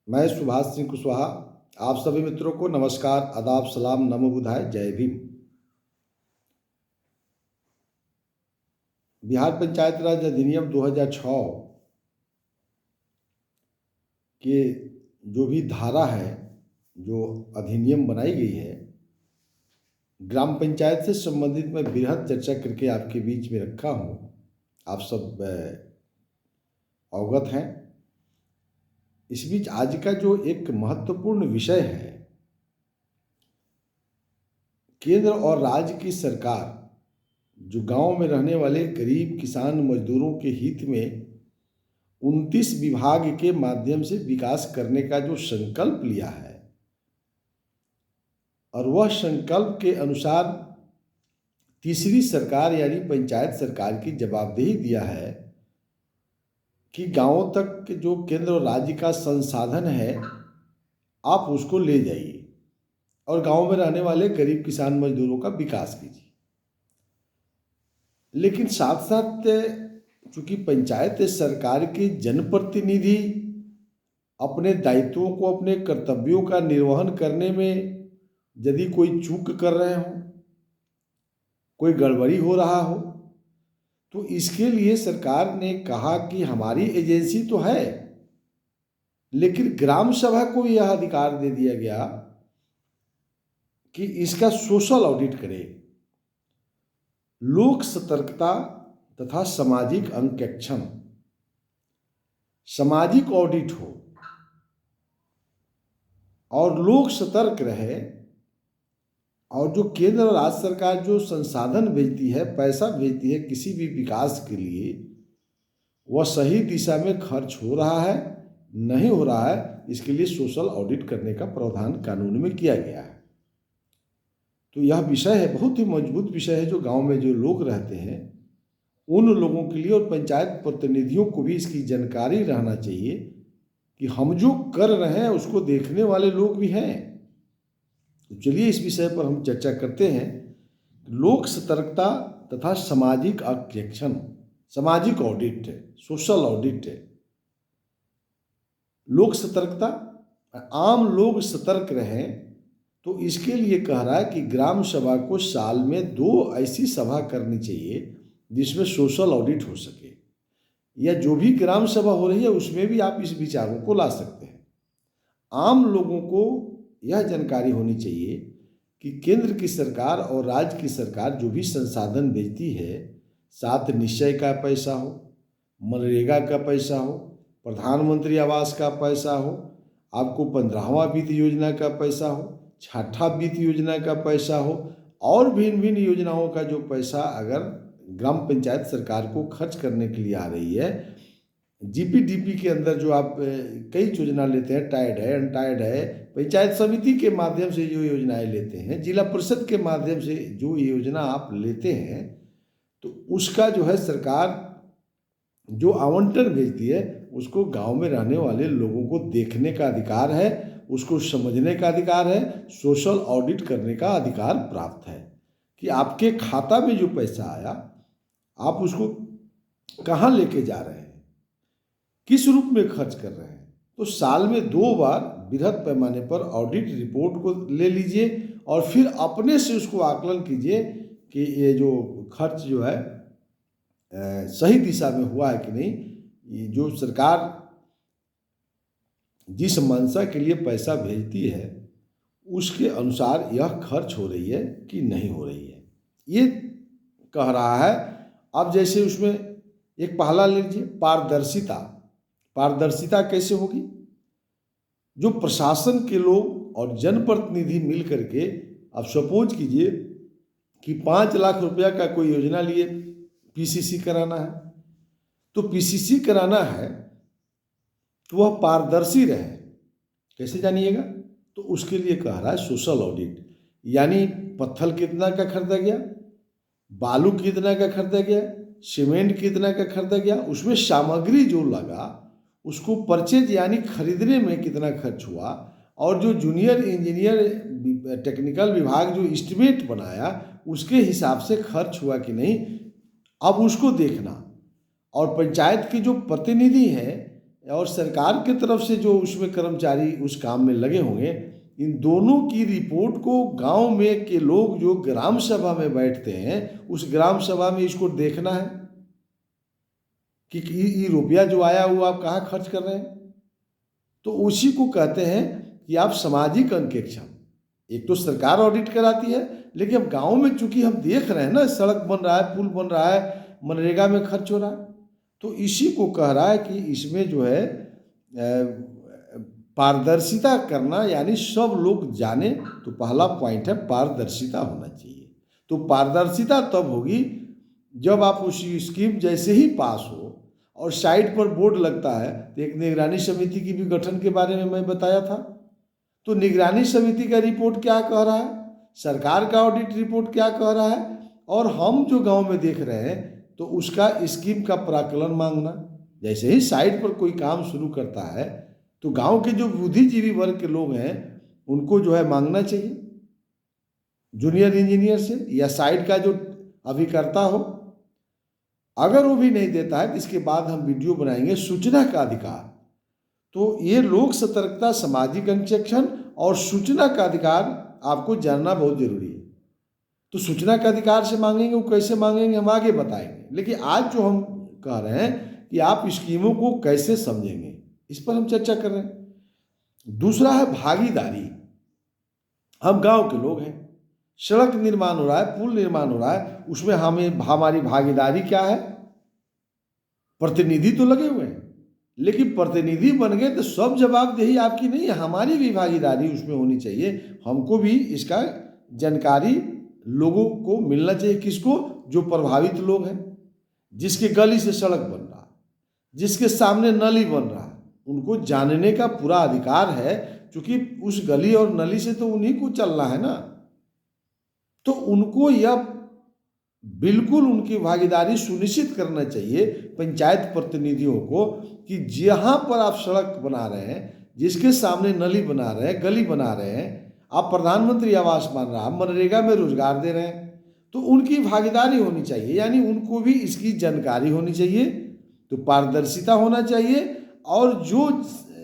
मैं सुभाष सिंह कुशवाहा आप सभी मित्रों को नमस्कार, आदाब, सलाम, नमो बुधाय, जय भीम। बिहार पंचायत राज अधिनियम 2006 के जो भी धारा है, जो अधिनियम बनाई गई है, ग्राम पंचायत से संबंधित मैं बृहद चर्चा करके आपके बीच में रखा हूँ। आप सब अवगत हैं। इस बीच आज का जो एक महत्वपूर्ण विषय है, केंद्र और राज्य की सरकार जो गांव में रहने वाले गरीब किसान मजदूरों के हित में 29 विभाग के माध्यम से विकास करने का जो संकल्प लिया है, और वह संकल्प के अनुसार तीसरी सरकार यानी पंचायत सरकार की जवाबदेही दिया है कि गांवों तक जो केंद्र और राज्य का संसाधन है आप उसको ले जाइए और गांव में रहने वाले गरीब किसान मजदूरों का विकास कीजिए। लेकिन साथ साथ चूंकि पंचायत सरकार के जनप्रतिनिधि अपने दायित्वों को, अपने कर्तव्यों का निर्वहन करने में यदि कोई चूक कर रहे हो, कोई गड़बड़ी हो रहा हो, तो इसके लिए सरकार ने कहा कि हमारी एजेंसी तो है, लेकिन ग्राम सभा को यह अधिकार दे दिया गया कि इसका सोशल ऑडिट करे, लोक सतर्कता तथा सामाजिक अंकेक्षण, सामाजिक ऑडिट हो और लोग सतर्क रहे, और जो केंद्र और राज्य सरकार जो संसाधन भेजती है, पैसा भेजती है किसी भी विकास के लिए, वह सही दिशा में खर्च हो रहा है, नहीं हो रहा है, इसके लिए सोशल ऑडिट करने का प्रावधान कानून में किया गया है। तो यह विषय है, बहुत ही मजबूत विषय है, जो गांव में जो लोग रहते हैं उन लोगों के लिए और पंचायत प्रतिनिधियों को भी इसकी जानकारी रहना चाहिए कि हम जो कर रहे हैं उसको देखने वाले लोग भी हैं। तो चलिए इस विषय पर हम चर्चा करते हैं। लोक सतर्कता तथा सामाजिक अंकेक्षण, सामाजिक ऑडिट है, सोशल ऑडिट है। लोक सतर्कता, आम लोग सतर्क रहें, तो इसके लिए कह रहा है कि ग्राम सभा को साल में 2 ऐसी सभा करनी चाहिए जिसमें सोशल ऑडिट हो सके, या जो भी ग्राम सभा हो रही है उसमें भी आप इस विचारों को ला सकते हैं। आम लोगों को यह जानकारी होनी चाहिए कि केंद्र की सरकार और राज्य की सरकार जो भी संसाधन भेजती है, 7 निश्चय का पैसा हो, मनरेगा का पैसा हो, प्रधानमंत्री आवास का पैसा हो, आपको 15वां वित्त योजना का पैसा हो, 6ठा वित्त योजना का पैसा हो, और भिन्न भिन्न योजनाओं का जो पैसा अगर ग्राम पंचायत सरकार को खर्च करने के लिए आ रही है, जीपीडीपी के अंदर जो आप कई योजना लेते हैं, टाइड है, अनटाइड है, पंचायत समिति के माध्यम से जो योजनाएं लेते हैं, जिला परिषद के माध्यम से जो योजना आप लेते हैं, तो उसका जो है सरकार जो आवंटन भेजती है उसको गांव में रहने वाले लोगों को देखने का अधिकार है, उसको समझने का अधिकार है, सोशल ऑडिट करने का अधिकार प्राप्त है कि आपके खाता में जो पैसा आया आप उसको कहाँ लेके जा रहे हैं, किस रूप में खर्च कर रहे हैं। तो साल में 2 बार बृहद पैमाने पर ऑडिट रिपोर्ट को ले लीजिए और फिर अपने से उसको आकलन कीजिए कि ये जो खर्च जो है सही दिशा में हुआ है कि नहीं, ये जो सरकार जिस मंशा के लिए पैसा भेजती है उसके अनुसार यह खर्च हो रही है कि नहीं हो रही है, ये कह रहा है। अब जैसे उसमें एक पहला लीजिए, पारदर्शिता। पारदर्शिता कैसे होगी? जो प्रशासन के लोग और जनप्रतिनिधि मिल करके, अब सपोज कीजिए कि 5 लाख रुपया का कोई योजना लिए, पीसीसी कराना है, तो पीसीसी कराना है तो वह पारदर्शी रहे, कैसे जानिएगा? तो उसके लिए कह रहा है सोशल ऑडिट, यानी पत्थर कितना का खरीदा गया, बालू कितना का खरीदा गया, सीमेंट कितना का खरीदा गया, उसमें सामग्री जो लगा उसको परचेज यानी खरीदने में कितना खर्च हुआ, और जो जूनियर इंजीनियर टेक्निकल विभाग जो एस्टिमेट बनाया उसके हिसाब से खर्च हुआ कि नहीं, अब उसको देखना। और पंचायत के जो प्रतिनिधि हैं और सरकार की तरफ से जो उसमें कर्मचारी उस काम में लगे होंगे, इन दोनों की रिपोर्ट को गांव में के लोग जो ग्राम सभा में बैठते हैं, उस ग्राम सभा में इसको देखना है कि ये रुपया जो आया वो आप कहाँ खर्च कर रहे हैं। तो उसी को कहते हैं कि आप सामाजिक अंकेक्षण। एक तो सरकार ऑडिट कराती है, लेकिन अब गांव में चूंकि हम देख रहे हैं ना, सड़क बन रहा है, पुल बन रहा है, मनरेगा में खर्च हो रहा है, तो इसी को कह रहा है कि इसमें जो है पारदर्शिता करना, यानी सब लोग जाने। तो पहला पॉइंट है पारदर्शिता होना चाहिए। तो पारदर्शिता तब होगी जब आप उस स्कीम जैसे ही पास हो और साइड पर बोर्ड लगता है। तो एक निगरानी समिति की भी गठन के बारे में मैं बताया था। तो निगरानी समिति का रिपोर्ट क्या कह रहा है, सरकार का ऑडिट रिपोर्ट क्या कह रहा है, और हम जो गांव में देख रहे हैं तो उसका स्कीम का प्राक्कलन मांगना। जैसे ही साइड पर कोई काम शुरू करता है तो गांव के जो बुद्धिजीवी वर्ग के लोग हैं उनको जो है मांगना चाहिए, जूनियर इंजीनियर से या साइड का जो अभिकर्ता हो। अगर वो भी नहीं देता है तो इसके बाद हम वीडियो बनाएंगे सूचना का अधिकार। तो ये लोक सतर्कता, सामाजिक अंकेक्षण और सूचना का अधिकार आपको जानना बहुत जरूरी है। तो सूचना का अधिकार से मांगेंगे, वो कैसे मांगेंगे हम आगे बताएंगे, लेकिन आज जो हम कह रहे हैं कि आप स्कीमों को कैसे समझेंगे, इस पर हम चर्चा कर रहे हैं। दूसरा है भागीदारी। हम गांव के लोग हैं, सड़क निर्माण हो रहा है, पुल निर्माण हो रहा है, उसमें हमारी भागीदारी क्या है। प्रतिनिधि तो लगे हुए हैं, लेकिन प्रतिनिधि बन गए तो सब जवाबदेही आपकी नहीं है, हमारी भी भागीदारी उसमें होनी चाहिए। हमको भी इसका जानकारी लोगों को मिलना चाहिए। किसको? जो प्रभावित लोग हैं, जिसके गली से सड़क बन रहा है, जिसके सामने नली बन रहा है, उनको जानने का पूरा अधिकार है, क्योंकि उस गली और नली से तो उन्हीं को चलना है ना। तो उनको यह बिल्कुल उनकी भागीदारी सुनिश्चित करना चाहिए पंचायत प्रतिनिधियों को कि जहाँ पर आप सड़क बना रहे हैं, जिसके सामने नली बना रहे हैं, गली बना रहे हैं, आप प्रधानमंत्री आवास बन रहा है, मनरेगा में रोजगार दे रहे हैं, तो उनकी भागीदारी होनी चाहिए, यानी उनको भी इसकी जानकारी होनी चाहिए। तो पारदर्शिता होना चाहिए, और जो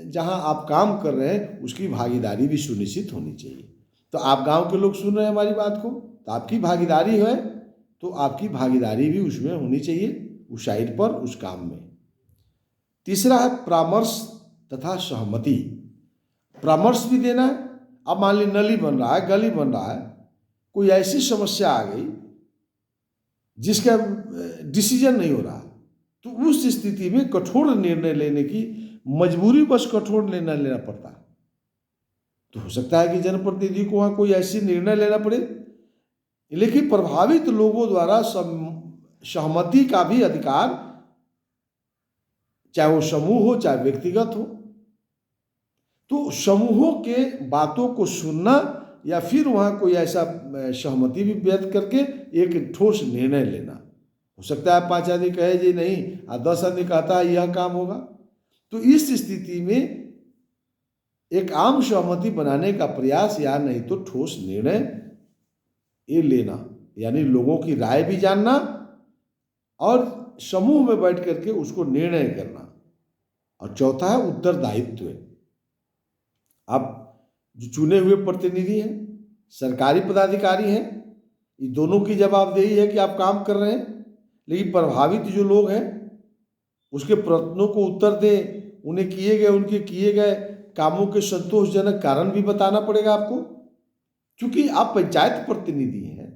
जहाँ आप काम कर रहे हैं उसकी भागीदारी भी सुनिश्चित होनी चाहिए। तो आप गांव के लोग सुन रहे हैं हमारी बात को, तो आपकी भागीदारी है, तो आपकी भागीदारी भी उसमें होनी चाहिए, उस साइड पर, उस काम में। तीसरा है परामर्श तथा सहमति। परामर्श भी देना है। अब मान ली नली बन रहा है, गली बन रहा है, कोई ऐसी समस्या आ गई जिसका डिसीजन नहीं हो रहा, तो उस स्थिति में कठोर निर्णय लेने की मजबूरी, बस कठोर निर्णय लेना पड़ता है। तो हो सकता है कि जनप्रतिनिधि को वहाँ कोई ऐसी निर्णय लेना पड़े, लेकिन प्रभावित लोगों द्वारा सहमति का भी अधिकार, चाहे वो समूह हो चाहे व्यक्तिगत हो। तो समूहों के बातों को सुनना, या फिर वहाँ कोई ऐसा सहमति भी व्यक्त करके एक ठोस निर्णय लेना। हो सकता है 5 आदमी कहे जी नहीं, और 10 आदमी कहता है यह काम होगा। तो इस स्थिति में एक आम सहमति बनाने का प्रयास, या नहीं तो ठोस निर्णय ये लेना, यानी लोगों की राय भी जानना और समूह में बैठ करके उसको निर्णय करना। और चौथा है उत्तरदायित्व। आप जो चुने हुए प्रतिनिधि हैं, सरकारी पदाधिकारी हैं, ये दोनों की जवाबदेही है कि आप काम कर रहे हैं, लेकिन प्रभावित जो लोग हैं उसके प्रश्नों को उत्तर दें, उन्हें उनके किए गए कामों के संतोषजनक कारण भी बताना पड़ेगा आपको, क्योंकि आप पंचायत प्रतिनिधि हैं,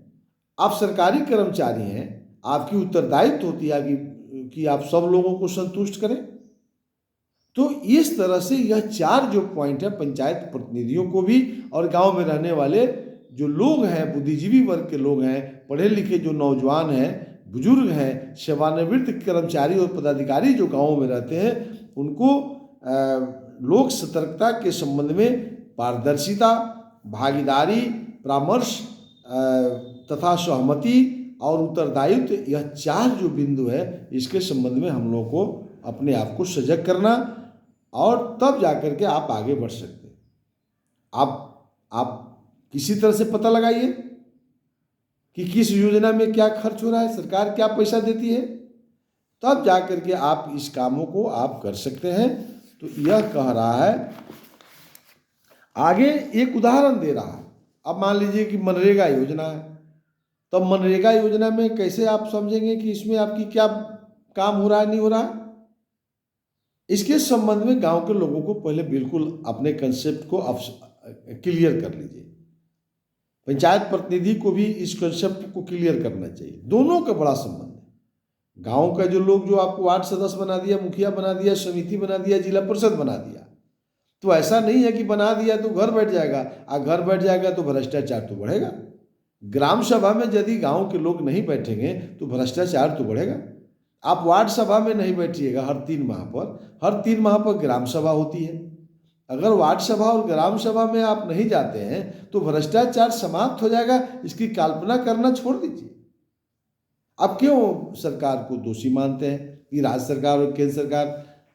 आप सरकारी कर्मचारी हैं, आपकी उत्तरदायित्व होती है कि आप सब लोगों को संतुष्ट करें। तो इस तरह से यह 4 जो पॉइंट है, पंचायत प्रतिनिधियों को भी और गांव में रहने वाले जो लोग हैं, बुद्धिजीवी वर्ग के लोग हैं, पढ़े लिखे जो नौजवान हैं, बुजुर्ग हैं, सेवानिवृत्त कर्मचारी और पदाधिकारी जो गाँव में रहते हैं, उनको लोक सतर्कता के संबंध में पारदर्शिता, भागीदारी, परामर्श तथा सहमति और उत्तरदायित्व, यह 4 जो बिंदु है, इसके संबंध में हम लोगों को अपने आप को सजग करना, और तब जाकर के आप आगे बढ़ सकते हैं। आप किसी तरह से पता लगाइए कि किस योजना में क्या खर्च हो रहा है, सरकार क्या पैसा देती है, तब जाकर के आप इस कामों को आप कर सकते हैं। तो यह कह रहा है, आगे एक उदाहरण दे रहा है। अब मान लीजिए कि मनरेगा योजना है, तो मनरेगा योजना में कैसे आप समझेंगे कि इसमें आपकी क्या काम हो रहा है, नहीं हो रहा है। इसके संबंध में गांव के लोगों को पहले बिल्कुल अपने कंसेप्ट को क्लियर कर लीजिए। पंचायत प्रतिनिधि को भी इस कंसेप्ट को क्लियर करना चाहिए। दोनों का बड़ा संबंध है। गांव का जो लोग, जो आपको वार्ड सदस्य बना दिया, मुखिया बना दिया, समिति बना दिया, जिला परिषद बना दिया, तो ऐसा नहीं है कि बना दिया तो घर बैठ जाएगा, और घर बैठ जाएगा तो भ्रष्टाचार तो बढ़ेगा। ग्राम सभा में यदि गांव के लोग नहीं बैठेंगे तो भ्रष्टाचार तो बढ़ेगा। आप वार्ड सभा में नहीं बैठिएगा हर 3 माह पर, हर 3 माह पर ग्राम सभा होती है। अगर वार्ड सभा और ग्राम सभा में आप नहीं जाते हैं तो भ्रष्टाचार समाप्त हो जाएगा। इसकी कल्पना करना छोड़ दीजिए। आप क्यों सरकार को दोषी मानते हैं कि राज्य सरकार और केंद्र सरकार,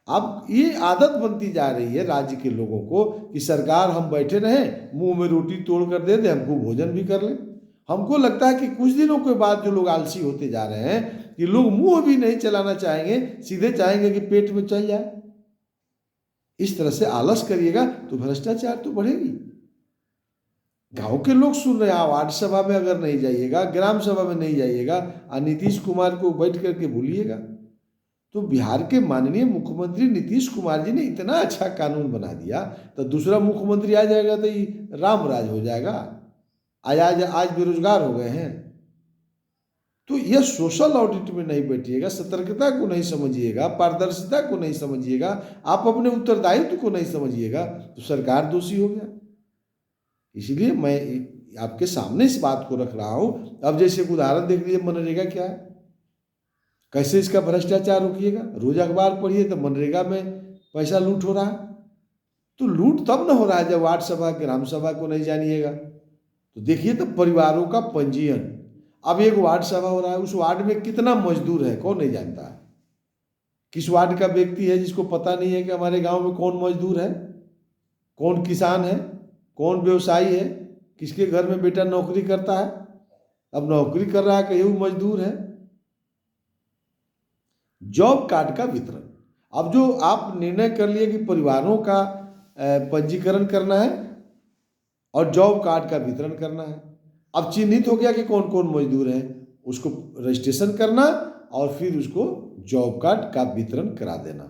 अब ये आदत बनती जा रही है राज्य के लोगों को कि सरकार हम बैठे रहें, मुंह में रोटी तोड़ कर दे दे, हमको भोजन भी कर ले। हमको लगता है कि कुछ दिनों के बाद जो लोग आलसी होते जा रहे हैं कि लोग मुंह भी नहीं चलाना चाहेंगे, सीधे चाहेंगे कि पेट में चल जाए। इस तरह से आलस करिएगा तो भ्रष्टाचार तो बढ़ेगी। गांव के लोग सुन रहे हैं, वार्ड सभा में अगर नहीं जाइएगा, ग्राम सभा में नहीं जाइएगा और नीतीश कुमार को बैठ करके भूलिएगा, तो बिहार के माननीय मुख्यमंत्री नीतीश कुमार जी ने इतना अच्छा कानून बना दिया, तो दूसरा मुख्यमंत्री आ जाएगा तो ये राम राज हो जाएगा। आज बेरोजगार हो गए हैं। तो यह सोशल ऑडिट में नहीं बैठिएगा, सतर्कता को नहीं समझिएगा, पारदर्शिता को नहीं समझिएगा, आप अपने उत्तरदायित्व को नहीं समझिएगा, तो सरकार दोषी हो गया। इसलिए मैं आपके सामने इस बात को रख रहा हूं। अब जैसे उदाहरण देख लीजिए, मनरेगा क्या है, कैसे इसका भ्रष्टाचार रोकिएगा। रोज अखबार पढ़िए तो मनरेगा में पैसा लूट हो रहा है। तो लूट तब न हो रहा है जब वार्ड सभा ग्राम सभा को नहीं जानिएगा। तो देखिए तो परिवारों का पंजीयन, अब एक वार्ड सभा हो रहा है, उस वार्ड में कितना मजदूर है कौन नहीं जानता है। किस वार्ड का व्यक्ति है जिसको पता नहीं है कि हमारे गांव में कौन मजदूर है, कौन किसान है, कौन व्यवसायी है, किसके घर में बेटा नौकरी करता है। अब नौकरी कर रहा है कहीं वो मजदूर है। जॉब कार्ड का वितरण, अब जो आप निर्णय कर लिए कि परिवारों का पंजीकरण करना है और जॉब कार्ड का वितरण करना है। अब चिन्हित हो गया कि कौन कौन मजदूर हैं, उसको रजिस्ट्रेशन करना और फिर उसको जॉब कार्ड का वितरण करा देना।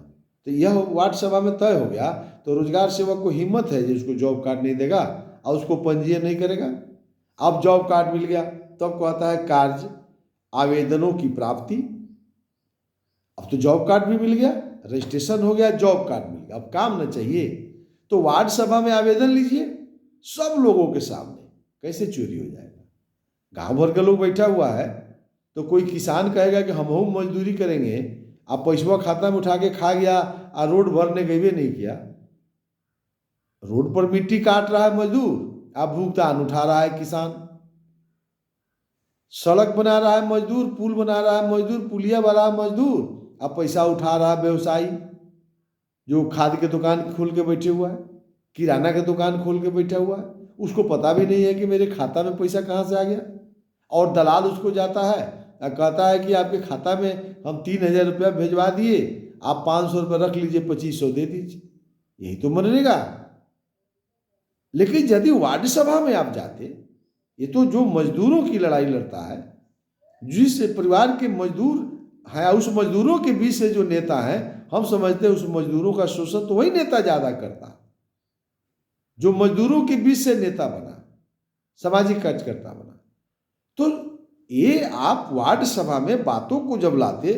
तो यह वार्ड सभा में तय हो गया। तो रोजगार सेवक को हिम्मत है जो उसको जॉब कार्ड नहीं देगा और उसको पंजीयन नहीं करेगा। अब जॉब कार्ड मिल गया, तब कहता है कार्य आवेदनों की प्राप्ति। अब तो जॉब कार्ड भी मिल गया, रजिस्ट्रेशन हो गया, जॉब कार्ड मिल गया, अब काम न चाहिए। तो वार्ड सभा में आवेदन लीजिए सब लोगों के सामने, कैसे चोरी हो जाएगा। गांव भर के लोग बैठा हुआ है, तो कोई किसान कहेगा कि हम मजदूरी करेंगे, आप पैसा खाता में उठा के खा गया और रोड भरने गए नहीं किया। रोड पर मिट्टी काट रहा है मजदूर, आप भुगतान उठा रहा है किसान। सड़क बना रहा है मजदूर, पुल बना रहा है मजदूर, पुलिया बना रहा है मजदूर, अब पैसा उठा रहा है व्यवसायी जो खाद के दुकान खोल के बैठे हुआ है, किराना के दुकान खोल के बैठा हुआ है। उसको पता भी नहीं है कि मेरे खाता में पैसा कहाँ से आ गया। और दलाल उसको जाता है और कहता है कि आपके खाता में हम 3,000 रुपया भेजवा दिए, आप 500 रुपये रख लीजिए, 2500 दे दीजिए। यही तो मनरेगा। लेकिन यदि वार्ड सभा में आप जाते, ये तो जो मजदूरों की लड़ाई लड़ता है, जिस परिवार के मजदूर है, उस मजदूरों के बीच से जो नेता है, हम समझते हैं उस मजदूरों का शोषण तो वही नेता ज्यादा करता, जो मजदूरों के बीच से नेता बना, सामाजिक कार्यकर्ता बना। तो ये आप वार्ड सभा में बातों को जब लाते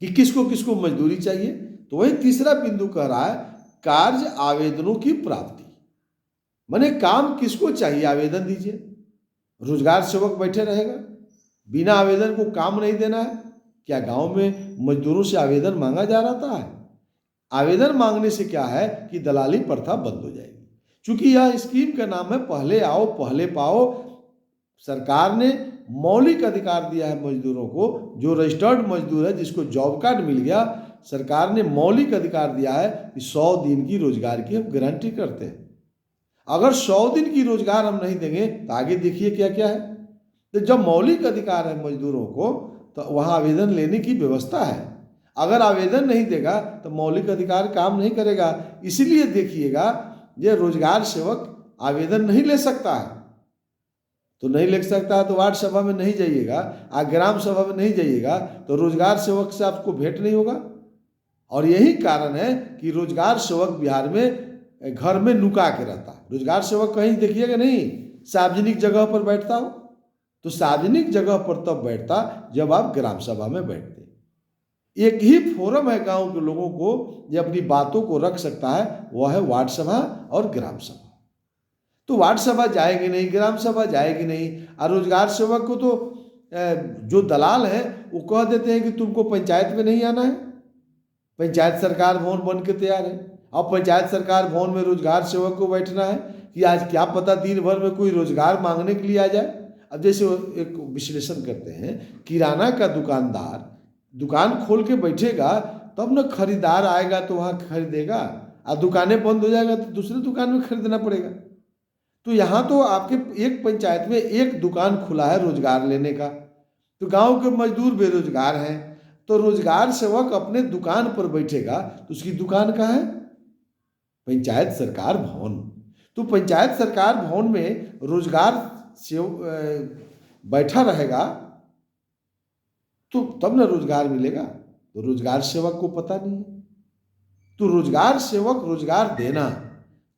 कि किसको किसको मजदूरी चाहिए, तो वही तीसरा बिंदु कह रहा है कार्य आवेदनों की प्राप्ति। माने काम किसको चाहिए, आवेदन दीजिए। रोजगार सेवक बैठे रहेगा, बिना आवेदन को काम नहीं देना है। क्या गांव में मजदूरों से आवेदन मांगा जा रहा था? आवेदन मांगने से क्या है कि दलाली प्रथा बंद हो जाएगी। क्योंकि यह स्कीम का नाम है पहले आओ पहले पाओ। सरकार ने मौलिक अधिकार दिया है मजदूरों को। जो रजिस्टर्ड मजदूर है, जिसको जॉब कार्ड मिल गया, सरकार ने मौलिक अधिकार दिया है कि 100 दिन की रोजगार की हम गारंटी करते हैं। अगर 100 दिन की रोजगार हम नहीं देंगे तो आगे देखिए क्या क्या है। तो जब मौलिक अधिकार है मजदूरों को, तो वहाँ आवेदन लेने की व्यवस्था है। अगर आवेदन नहीं देगा तो मौलिक अधिकार काम नहीं करेगा। इसीलिए देखिएगा, ये रोजगार सेवक आवेदन नहीं ले सकता है, तो नहीं ले सकता है तो वार्ड सभा में नहीं जाइएगा, ग्राम सभा में नहीं जाइएगा, तो रोजगार सेवक से आपको भेंट नहीं होगा। और यही कारण है कि रोजगार सेवक बिहार में घर में नुका के रहता है। रोजगार सेवक कहीं देखिएगा नहीं सार्वजनिक जगह पर बैठता हो, तो सार्वजनिक जगह पर तब बैठता जब आप ग्राम सभा में बैठते। एक ही फोरम है गांव के लोगों को जो अपनी बातों को रख सकता है, वह है वार्ड सभा और ग्राम सभा। तो वार्ड सभा जाएगी नहीं, ग्राम सभा जाएगी नहीं, और रोजगार सेवक को तो जो दलाल है वो कह देते हैं कि तुमको पंचायत में नहीं आना है, पंचायत सरकार भवन बन के तैयार है। अब पंचायत सरकार भवन में रोजगार सेवक को बैठना है कि आज क्या पता दिन भर में कोई रोजगार मांगने के लिए आ जाए। अब जैसे एक विश्लेषण करते हैं, किराना का दुकानदार दुकान खोल के बैठेगा तब न खरीदार आएगा तो वहाँ खरीदेगा, और दुकानें बंद हो जाएगा तो दूसरे दुकान में खरीदना पड़ेगा। तो यहाँ तो आपके एक पंचायत में एक दुकान खुला है रोजगार लेने का, तो गांव के मजदूर बेरोजगार हैं, तो रोजगार सेवक अपने दुकान पर बैठेगा तो उसकी दुकान कहाँ है? पंचायत सरकार भवन। तो पंचायत सरकार भवन में रोजगार बैठा रहेगा तो तब ना रोजगार मिलेगा। तो रोजगार सेवक को पता नहीं है, तो रोजगार सेवक रोजगार देना,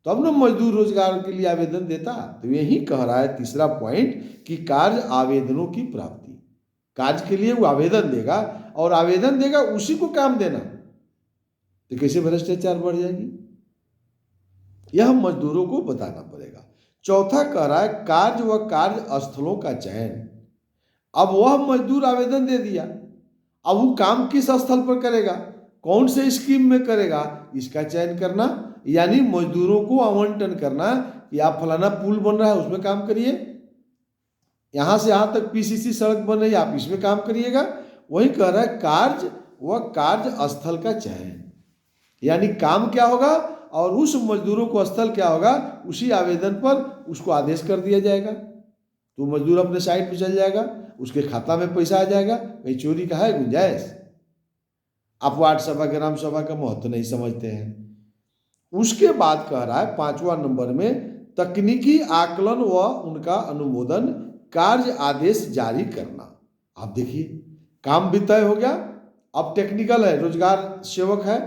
तब ना मजदूर रोजगार के लिए आवेदन देता। तो यही कह रहा है तीसरा पॉइंट कि कार्य आवेदनों की प्राप्ति, कार्य के लिए वो आवेदन देगा और आवेदन देगा उसी को काम देना, तो कैसे भ्रष्टाचार बढ़ जाएगी, यह मजदूरों को बताना पड़ेगा। चौथा कह रहा है कार्य व कार्य स्थलों का चयन। अब वह मजदूर आवेदन दे दिया, अब वो काम किस स्थल पर करेगा, कौन से स्कीम में करेगा, इसका चयन करना, यानी मजदूरों को आवंटन करना कि आप फलाना पुल बन रहा है उसमें काम करिए, यहाँ से यहाँ तक पीसीसी सड़क बन रही है आप इसमें काम करिएगा। वही कह रहा है कार्य व कार्य स्थल का चयन, यानी काम क्या होगा और उस मजदूरों को स्थल क्या होगा, उसी आवेदन पर उसको आदेश कर दिया जाएगा। तो मजदूर अपने साइट पे चल जाएगा, उसके खाता में पैसा आ जाएगा, कहीं चोरी का है गुंजाइश। आप वार्ड सभा ग्राम सभा का महत्व नहीं समझते हैं। उसके बाद कह रहा है 5वां नंबर में तकनीकी आकलन व उनका अनुमोदन, कार्य आदेश जारी करना। आप देखिए काम भी तय हो गया, अब टेक्निकल है, रोजगार सेवक है,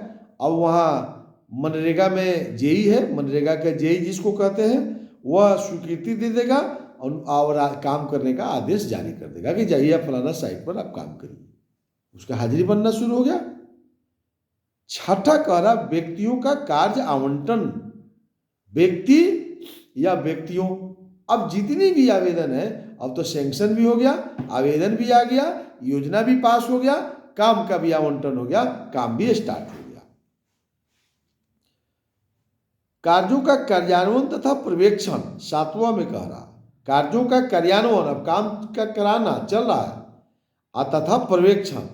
अब वहाँ मनरेगा में जेई है, मनरेगा का जेई जिसको कहते हैं, वह स्वीकृति दे देगा और काम करने का आदेश जारी कर देगा कि जाइए आप फलाना साइट पर आप काम करिए, उसका हाजिरी बनना शुरू हो गया। छठा कह रहा व्यक्तियों का कार्य आवंटन, व्यक्ति या व्यक्तियों, अब जितनी भी आवेदन है अब तो सैंक्शन भी हो गया, आवेदन भी आ गया, योजना भी पास हो गया, काम का भी आवंटन हो गया, काम भी स्टार्ट हो गया। कार्यों का कार्यान्वयन तथा पर्यवेक्षण 7वां में कह रहा कार्यों का कार्यान्वयन, अब काम का कराना चल रहा है, तथा पर्यवेक्षण।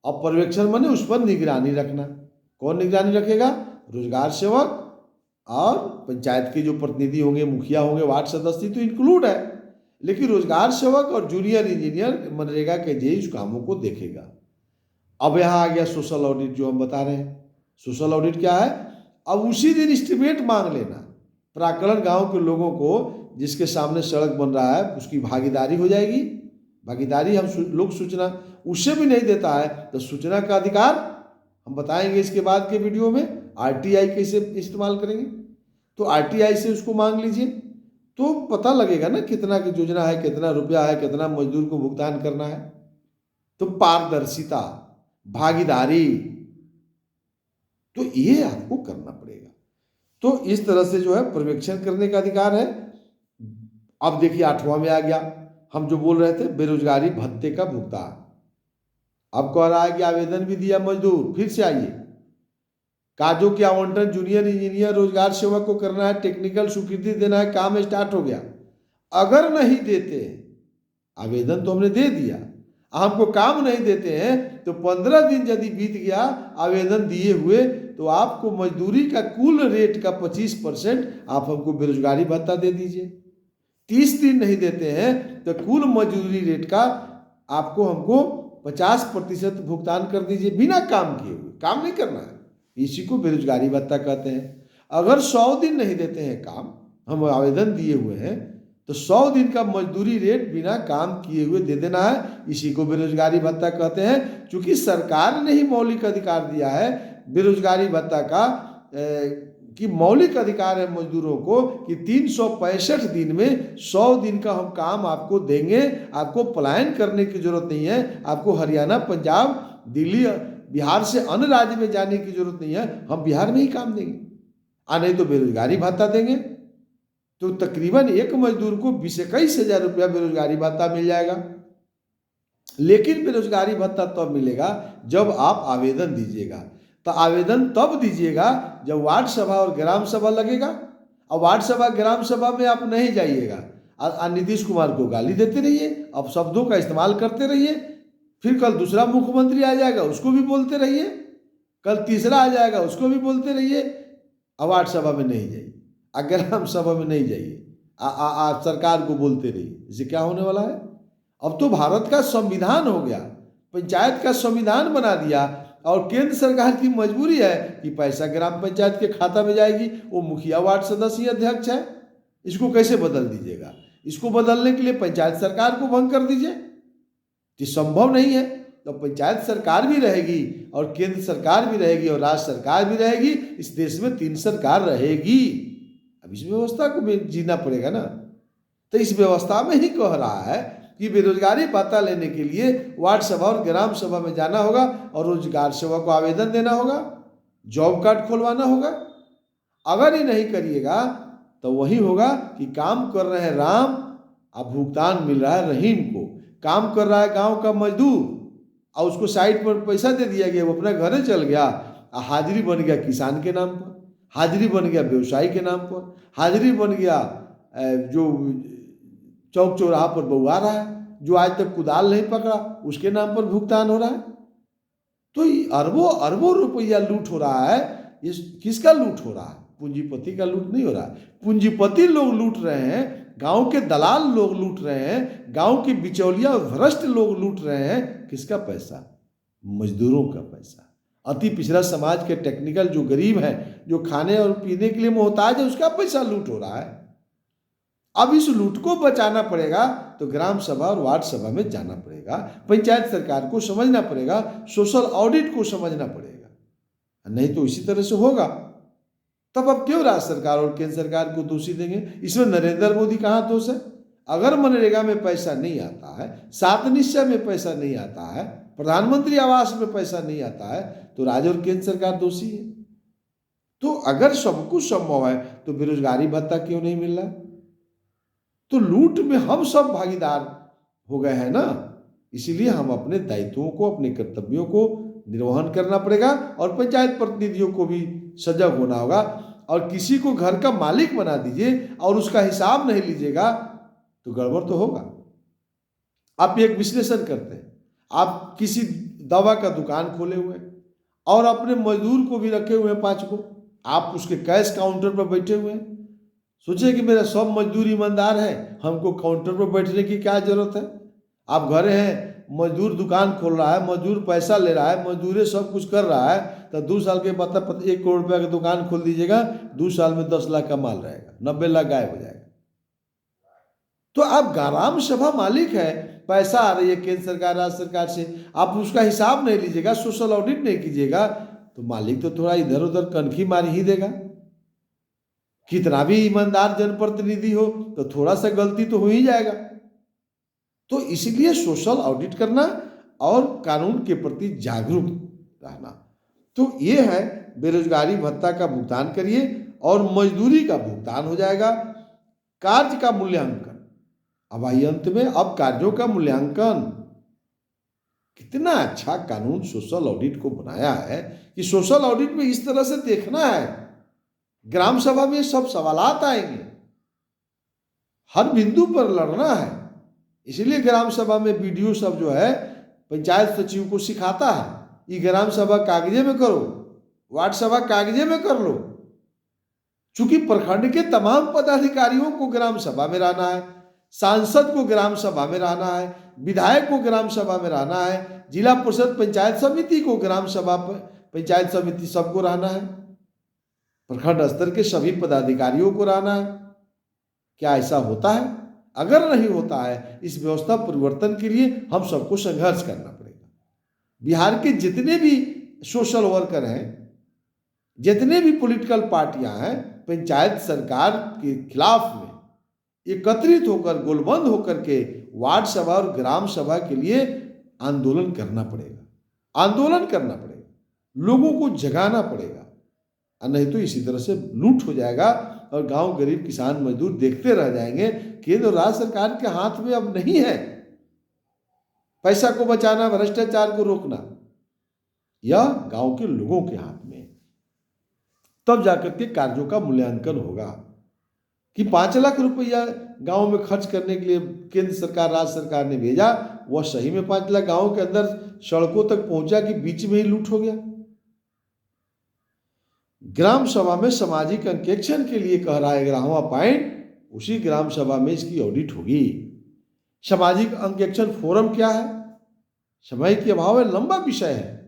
अब पर्यवेक्षण माने उस पर निगरानी रखना। कौन निगरानी रखेगा? रोजगार सेवक और पंचायत के जो प्रतिनिधि होंगे, मुखिया होंगे, वार्ड सदस्य तो इंक्लूड है, लेकिन रोजगार सेवक और जूनियर इंजीनियर मनरेगा के जेई उस कामों को देखेगा। अब यहाँ आ गया सोशल ऑडिट, जो हम बता रहे हैं। सोशल ऑडिट क्या है? अब उसी दिन एस्टीमेट मांग लेना, प्राकलन गांव के लोगों को जिसके सामने सड़क बन रहा है उसकी भागीदारी हो जाएगी। भागीदारी हम लोग सूचना उससे भी नहीं देता है तो सूचना का अधिकार हम बताएंगे इसके बाद के वीडियो में। आरटीआई कैसे इस्तेमाल करेंगे, तो आरटीआई से उसको मांग लीजिए तो पता लगेगा ना कितना की योजना है, कितना रुपया है, कितना मजदूर को भुगतान करना है। तो पारदर्शिता, भागीदारी, तो ये आपको करना पड़ेगा। तो इस तरह से जो है पर्यवेक्षण करने का अधिकार है। अब देखिए 8वां में आ गया, हम जो बोल रहे थे बेरोजगारी भत्ते का भुगतान। अब कह रहा है कि आवेदन भी दिया मजदूर, फिर से आइए, कार्यों के आवंटन जूनियर इंजीनियर रोजगार सेवक को करना है, टेक्निकल स्वीकृति देना है, काम स्टार्ट हो गया। अगर नहीं देते, आवेदन तो हमने दे दिया, हमको काम नहीं देते हैं तो 15 दिन यदि बीत गया आवेदन दिए हुए तो आपको मजदूरी का कुल रेट का 25% आप हमको बेरोजगारी भत्ता दे दीजिए। 30 दिन नहीं देते हैं तो कुल मजदूरी रेट का आपको हमको 50% भुगतान कर दीजिए बिना काम किए हुए। काम नहीं करना है, इसी को बेरोजगारी भत्ता कहते हैं। अगर 100 दिन नहीं देते हैं काम, हम आवेदन दिए हुए हैं, तो 100 दिन का मजदूरी रेट बिना काम किए हुए दे देना है, इसी को बेरोजगारी भत्ता कहते हैं। क्योंकि सरकार ने ही मौलिक अधिकार दिया है बेरोजगारी भत्ता का, कि मौलिक अधिकार है मजदूरों को कि 365 दिन में 100 दिन का हम काम आपको देंगे। आपको पलायन करने की जरूरत नहीं है, आपको हरियाणा, पंजाब, दिल्ली, बिहार से अन्य राज्य में जाने की जरूरत नहीं है, हम बिहार में ही काम देंगे। नहीं तो बेरोजगारी भत्ता देंगे। तो तकरीबन एक मजदूर को 20-21 हज़ार रुपया बेरोजगारी भत्ता मिल जाएगा। लेकिन बेरोजगारी भत्ता तब मिलेगा जब आप आवेदन दीजिएगा। तो आवेदन तब दीजिएगा जब वार्ड सभा और ग्राम सभा लगेगा। और वार्ड सभा, ग्राम सभा में आप नहीं जाइएगा, नीतीश कुमार को गाली देते रहिए, अब शब्दों का इस्तेमाल करते रहिए। फिर कल दूसरा मुख्यमंत्री आ जाएगा, उसको भी बोलते रहिए, कल तीसरा आ जाएगा, उसको भी बोलते रहिए। वार्ड सभा में नहीं जाइए, ग्राम सभा में नहीं जाइए, सरकार को बोलते रहिए। इससे क्या होने वाला है? अब तो भारत का संविधान हो गया, पंचायत का संविधान बना दिया, और केंद्र सरकार की मजबूरी है कि पैसा ग्राम पंचायत के खाता में जाएगी। वो मुखिया, वार्ड सदस्य, अध्यक्ष है, इसको कैसे बदल दीजिएगा? इसको बदलने के लिए पंचायत सरकार को भंग कर दीजिए, ये संभव नहीं है। तो पंचायत सरकार भी रहेगी और केंद्र सरकार भी रहेगी और राज्य सरकार भी रहेगी। इस देश में 3 सरकार रहेगी। अब इस व्यवस्था को भी जीना पड़ेगा ना। तो इस व्यवस्था में ही कह रहा है कि बेरोजगारी भत्ता लेने के लिए वार्ड सभा और ग्राम सभा में जाना होगा और रोजगार सेवा को आवेदन देना होगा, जॉब कार्ड खुलवाना होगा। अगर ये नहीं करिएगा तो वही होगा कि काम कर रहे हैं राम, अब भुगतान मिल रहा है रहीम को। काम कर रहा है गांव का मजदूर और उसको साइड पर पैसा दे दिया गया, वो अपना घर चल गया। हाजिरी बन गया किसान के नाम पर, हाजिरी बन गया व्यवसायी के नाम पर, हाजिरी बन गया जो चौक चौराहा पर बउआ रहा है, जो आज तक कुदाल नहीं पकड़ा, उसके नाम पर भुगतान हो रहा है। तो ये अरबों अरबों रुपया लूट हो रहा है। ये किसका लूट हो रहा है? पूंजीपति का लूट नहीं हो रहा है। पूंजीपति लोग लूट रहे हैं, गांव के दलाल लोग लूट रहे हैं, गांव के बिचौलिया और भ्रष्ट लोग लूट रहे हैं। किसका पैसा? मजदूरों का पैसा। अति पिछड़ा समाज के टेक्निकल जो गरीब हैं, जो खाने और पीने के लिए मोहताज है, उसका पैसा लूट हो रहा है। अब इस लूट को बचाना पड़ेगा तो ग्राम सभा और वार्ड सभा में जाना पड़ेगा, पंचायत सरकार को समझना पड़ेगा, सोशल ऑडिट को समझना पड़ेगा, नहीं तो इसी तरह से होगा। तब अब क्यों राज्य सरकार और केंद्र सरकार को दोषी देंगे? इसमें नरेंद्र मोदी कहाँ दोष है? अगर मनरेगा में पैसा नहीं आता है, 7 निश्चय में पैसा नहीं आता है, प्रधानमंत्री आवास में पैसा नहीं आता है, तो राज्य और केंद्र सरकार दोषी है। तो अगर सब कुछ संभव है तो बेरोजगारी भत्ता क्यों नहीं मिल रहा? तो लूट में हम सब भागीदार हो गए हैं ना। इसीलिए हम अपने दायित्वों को, अपने कर्तव्यों को निर्वहन करना पड़ेगा और पंचायत प्रतिनिधियों को भी सजग होना होगा। और किसी को घर का मालिक बना दीजिए और उसका हिसाब नहीं लीजिएगा तो गड़बड़ तो होगा। आप एक विश्लेषण करते हैं, आप किसी दवा का दुकान खोले हुए हैं और अपने मजदूर को भी रखे हुए हैं 5 को, आप उसके कैश काउंटर पर बैठे हुए हैं। सोचिए कि मेरा सब मजदूर ईमानदार है, हमको काउंटर पर बैठने की क्या जरूरत है? आप घर हैं, मजदूर दुकान खोल रहा है, मजदूर पैसा ले रहा है, मजदूर सब कुछ कर रहा है, तो 2 साल के बाद 1 करोड़ रुपया की दुकान खोल दीजिएगा, 2 साल में 10 लाख का माल रहेगा, 90 लाख गायब हो जाएगा। तो आप ग्राम सभा मालिक है, पैसा आ रही है केंद्र सरकार, राज्य सरकार से, आप उसका हिसाब नहीं लीजिएगा, सोशल ऑडिट नहीं कीजिएगा, तो मालिक तो थोड़ा इधर उधर कनखी मार ही देगा। कितना भी ईमानदार जनप्रतिनिधि हो तो थोड़ा सा गलती तो हो ही जाएगा। तो इसलिए सोशल ऑडिट करना और कानून के प्रति जागरूक रहना। तो ये है, बेरोजगारी भत्ता का भुगतान करिए और मजदूरी का भुगतान हो जाएगा। कार्य का मूल्यांकन, अब आई अंत में, अब कार्यों का मूल्यांकन। कितना अच्छा कानून सोशल ऑडिट को बनाया है कि सोशल ऑडिट में इस तरह से देखना है। ग्राम सभा में सब सवालात आएंगे, हर बिंदु पर लड़ना है। इसलिए ग्राम सभा में बीडीओ सब जो है पंचायत सचिव को सिखाता है, ये ग्राम सभा कागजे में करो, वार्ड सभा कागजे में कर लो। चूंकि प्रखंड के तमाम पदाधिकारियों को ग्राम सभा में रहना है, सांसद को ग्राम सभा में रहना है, विधायक को ग्राम सभा में रहना है, जिला परिषद पंचायत समिति को ग्राम सभा पंचायत समिति सबको रहना है, प्रखंड स्तर के सभी पदाधिकारियों को रहना है। क्या ऐसा होता है? अगर नहीं होता है, इस व्यवस्था परिवर्तन के लिए हम सबको संघर्ष करना पड़ेगा। बिहार के जितने भी सोशल वर्कर हैं, जितने भी पॉलिटिकल पार्टियां हैं, पंचायत सरकार के खिलाफ में एकत्रित होकर, गोलबंद होकर के वार्ड सभा और ग्राम सभा के लिए आंदोलन करना पड़ेगा, आंदोलन करना पड़ेगा, लोगों को जगाना पड़ेगा। और नहीं तो इसी तरह से लूट हो जाएगा और गांव गरीब किसान मजदूर देखते रह जाएंगे। केंद्र और राज्य सरकार के हाथ में अब नहीं है पैसा को बचाना, भ्रष्टाचार को रोकना, यह गांव के लोगों के हाथ में। तब जाकर के कार्यों का मूल्यांकन होगा कि 5 लाख रुपया गांव में खर्च करने के लिए केंद्र सरकार, राज्य सरकार ने भेजा, वह सही में 5 लाख गांव के अंदर सड़कों तक पहुंचा कि बीच में ही लूट हो गया। ग्राम सभा में सामाजिक अंकेक्षण के लिए कह रहा है 11वां पॉइंट, उसी ग्राम सभा में इसकी ऑडिट होगी। सामाजिक अंकेक्षण फोरम क्या है? समय के अभाव में लंबा विषय है,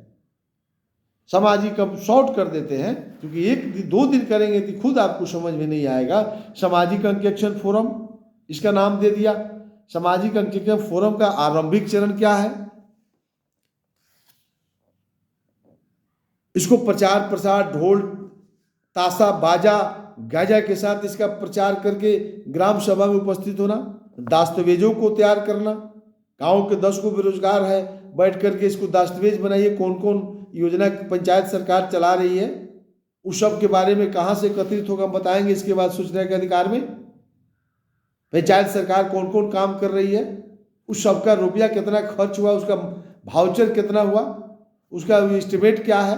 सामाजिक अब शॉर्ट कर देते हैं, क्योंकि 1-2 दिन करेंगे तो खुद आपको समझ में नहीं आएगा। सामाजिक अंकेक्षण फोरम इसका नाम दे दिया। सामाजिक अंकेक्षण फोरम का आरंभिक चरण क्या है? इसको प्रचार प्रसार, ढोल ताशा बाजा गाजा के साथ इसका प्रचार करके ग्राम सभा में उपस्थित होना, दस्तावेजों को तैयार करना। गांव के 10 को बेरोजगार है, बैठ करके इसको दस्तावेज बनाइए, कौन कौन योजना पंचायत सरकार चला रही है, उस सब के बारे में कहाँ से एकत्रित होगा बताएंगे। इसके बाद सूचना के अधिकार में पंचायत सरकार कौन कौन काम कर रही है, उस सब का रुपया कितना खर्च हुआ, उसका वाउचर कितना हुआ, उसका एस्टिमेट क्या है,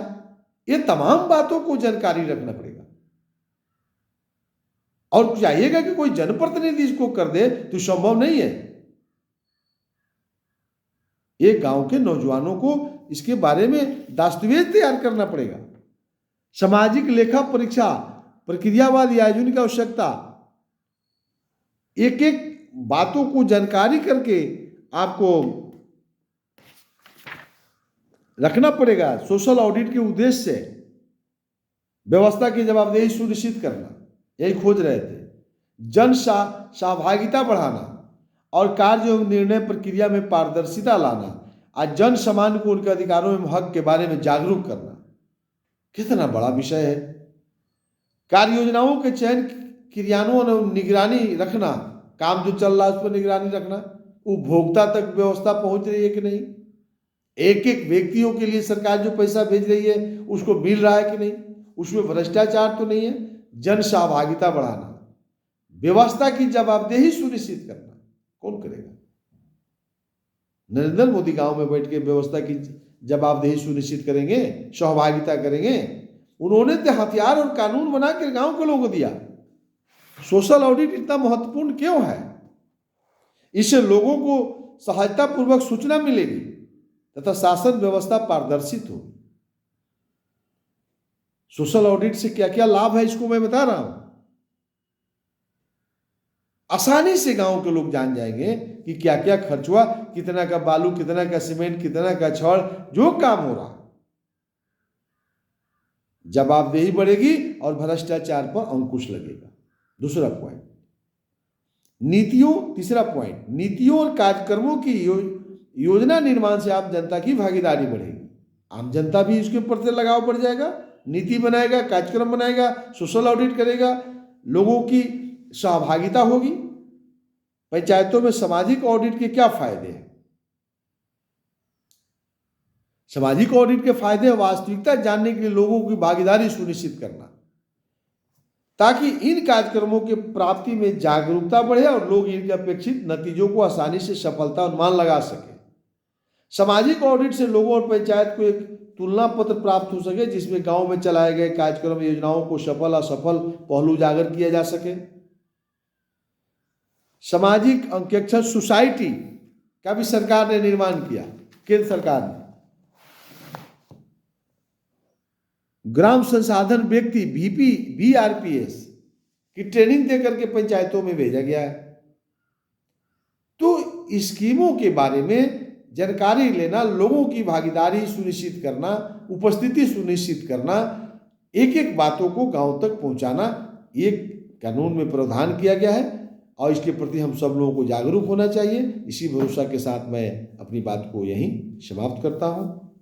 ये तमाम बातों को जानकारी रखना पड़ेगा। और चाहिएगा कि कोई जनप्रतिनिधि इसको कर दे तो संभव नहीं है। ये गांव के नौजवानों को इसके बारे में दस्तावेज तैयार करना पड़ेगा। सामाजिक लेखा परीक्षा, प्रक्रियावाद आयोजन की आवश्यकता, एक एक बातों को जानकारी करके आपको रखना पड़ेगा। सोशल ऑडिट के उद्देश्य से व्यवस्था की जवाबदेही सुनिश्चित करना, यही खोज रहे थे। जन सहभागिता बढ़ाना और कार्य एवं निर्णय प्रक्रिया में पारदर्शिता लाना और जन सामान्य को उनके अधिकारों एवं हक के बारे में जागरूक करना। कितना बड़ा विषय है। कार्य योजनाओं के चयन, क्रियान्वयन और निगरानी रखना, काम जो चल रहा है उस पर निगरानी रखना, उपभोक्ता तक व्यवस्था पहुंच रही है कि नहीं, एक एक व्यक्तियों के लिए सरकार जो पैसा भेज रही है उसको मिल रहा है कि नहीं, उसमें भ्रष्टाचार तो नहीं है। जन सहभागिता बढ़ाना, व्यवस्था की जवाबदेही सुनिश्चित करना, कौन करेगा? नरेंद्र मोदी गांव में बैठ के व्यवस्था की जवाबदेही सुनिश्चित करेंगे, सहभागिता करेंगे। उन्होंने तो हथियार और कानून बना के गांव के लोगों को दिया। सोशल ऑडिट इतना महत्वपूर्ण क्यों है? इससे लोगों को सहायता पूर्वक सूचना मिलेगी तथा शासन व्यवस्था पारदर्शित होगी। सोशल ऑडिट से क्या क्या लाभ है इसको मैं बता रहा हूं। आसानी से गांव के लोग जान जाएंगे कि क्या क्या खर्च हुआ, कितना का बालू, कितना का सीमेंट, कितना का छड़, जो काम हो रहा। जवाबदेही बढ़ेगी और भ्रष्टाचार पर अंकुश लगेगा। दूसरा पॉइंट नीतियों, तीसरा पॉइंट नीतियों और कार्यक्रमों की योजना निर्माण से आम जनता की भागीदारी बढ़ेगी। आम जनता भी इसके प्रति लगाव बढ़ जाएगा, नीति बनाएगा, कार्यक्रम बनाएगा, सोशल ऑडिट करेगा, लोगों की सहभागिता होगी। पंचायतों में सामाजिक ऑडिट के क्या फायदे हैं? सामाजिक ऑडिट के फायदे वास्तविकता जानने के लिए लोगों की भागीदारी सुनिश्चित करना, ताकि इन कार्यक्रमों की प्राप्ति में जागरूकता बढ़े और लोग इनके अपेक्षित नतीजों को आसानी से सफलता अनुमान लगा सके। सामाजिक ऑडिट से लोगों और पंचायत को एक तुलना पत्र प्राप्त हो सके जिसमें गांव में चलाए गए कार्यक्रम योजनाओं को सफल असफल पहलू उजागर किया जा सके। सामाजिक अंकेक्षण सोसाइटी का भी सरकार ने निर्माण किया, केंद्र सरकार ने। ग्राम संसाधन व्यक्ति VRPS की ट्रेनिंग देकर के पंचायतों में भेजा गया है। तो स्कीमों के बारे में जानकारी लेना, लोगों की भागीदारी सुनिश्चित करना, उपस्थिति सुनिश्चित करना, एक एक बातों को गांव तक पहुंचाना, ये कानून में प्रावधान किया गया है और इसके प्रति हम सब लोगों को जागरूक होना चाहिए। इसी भरोसा के साथ मैं अपनी बात को यहीं समाप्त करता हूं।